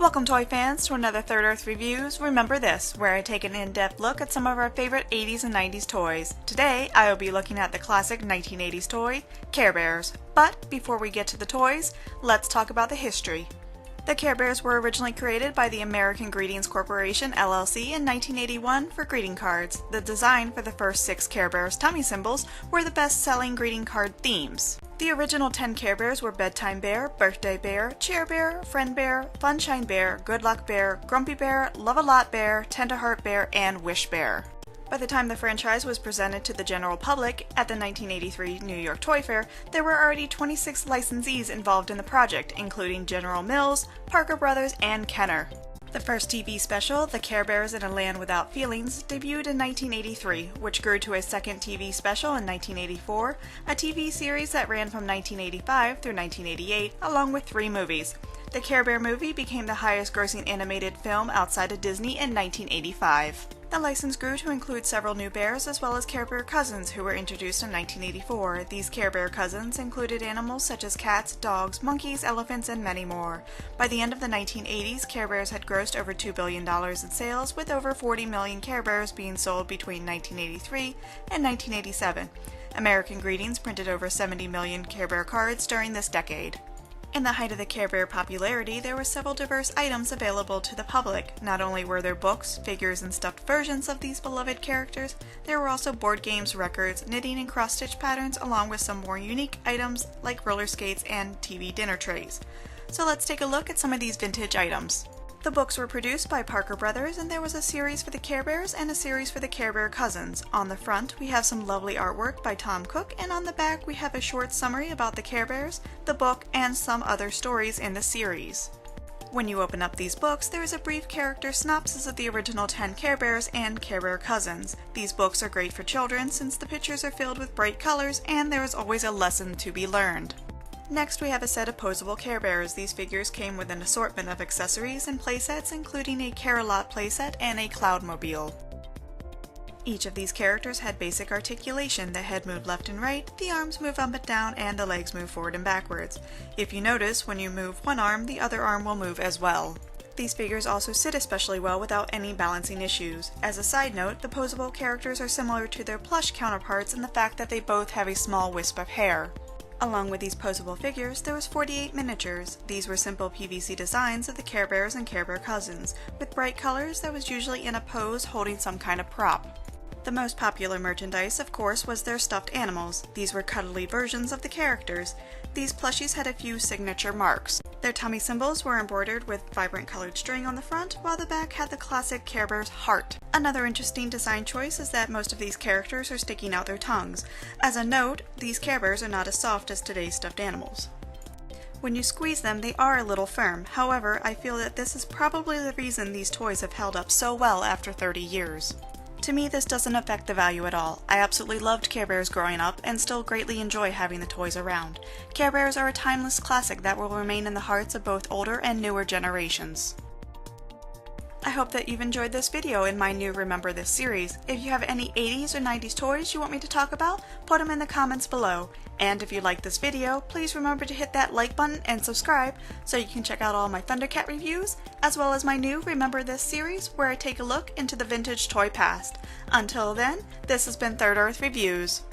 Welcome toy fans to another Third Earth Reviews Remember This, where I take an in-depth look at some of our favorite 80s and 90s toys. Today, I will be looking at the classic 1980s toy, Care Bears. But before we get to the toys, let's talk about the history. The Care Bears were originally created by the American Greetings Corporation LLC in 1981 for greeting cards. The design for the first 6 Care Bears tummy symbols were the best-selling greeting card themes. The original 10 Care Bears were Bedtime Bear, Birthday Bear, Cheer Bear, Friend Bear, Funshine Bear, Good Luck Bear, Grumpy Bear, Love a Lot Bear, Tenderheart Bear, and Wish Bear. By the time the franchise was presented to the general public at the 1983 New York Toy Fair, there were already 26 licensees involved in the project, including General Mills, Parker Brothers, and Kenner. The first TV special, The Care Bears in a Land Without Feelings, debuted in 1983, which grew to a second TV special in 1984, a TV series that ran from 1985 through 1988, along with 3 movies. The Care Bear movie became the highest-grossing animated film outside of Disney in 1985. The license grew to include several new bears as well as Care Bear cousins who were introduced in 1984. These Care Bear cousins included animals such as cats, dogs, monkeys, elephants, and many more. By the end of the 1980s, Care Bears had grossed over $2 billion in sales, with over 40 million Care Bears being sold between 1983 and 1987. American Greetings printed over 70 million Care Bear cards during this decade. In the height of the Care Bear popularity, there were several diverse items available to the public. Not only were there books, figures, and stuffed versions of these beloved characters, there were also board games, records, knitting and cross-stitch patterns, along with some more unique items like roller skates and TV dinner trays. So let's take a look at some of these vintage items. The books were produced by Parker Brothers, and there was a series for the Care Bears and a series for the Care Bear cousins. On the front, we have some lovely artwork by Tom Cook, and on the back we have a short summary about the Care Bears, the book, and some other stories in the series. When you open up these books, there is a brief character synopsis of the original 10 Care Bears and Care Bear cousins. These books are great for children since the pictures are filled with bright colors and there is always a lesson to be learned. Next, we have a set of Poseable Care Bears. These figures came with an assortment of accessories and playsets, including a Care-A-Lot playset and a Cloudmobile. Each of these characters had basic articulation. The head moved left and right, the arms move up and down, and the legs move forward and backwards. If you notice, when you move one arm, the other arm will move as well. These figures also sit especially well without any balancing issues. As a side note, the Poseable characters are similar to their plush counterparts in the fact that they both have a small wisp of hair. Along with these Poseable figures, there was 48 miniatures. These were simple PVC designs of the Care Bears and Care Bear cousins, with bright colors that was usually in a pose holding some kind of prop. The most popular merchandise, of course, was their stuffed animals. These were cuddly versions of the characters. These plushies had a few signature marks. Their tummy symbols were embroidered with vibrant colored string on the front, while the back had the classic Care Bear's heart. Another interesting design choice is that most of these characters are sticking out their tongues. As a note, these Care Bears are not as soft as today's stuffed animals. When you squeeze them, they are a little firm. However, I feel that this is probably the reason these toys have held up so well after 30 years. To me, this doesn't affect the value at all. I absolutely loved Care Bears growing up and still greatly enjoy having the toys around. Care Bears are a timeless classic that will remain in the hearts of both older and newer generations. I hope that you've enjoyed this video in my new Remember This series. If you have any 80s or 90s toys you want me to talk about, put them in the comments below. And if you like this video, please remember to hit that like button and subscribe so you can check out all my Thundercat reviews, as well as my new Remember This series where I take a look into the vintage toy past. Until then, this has been Third Earth Reviews.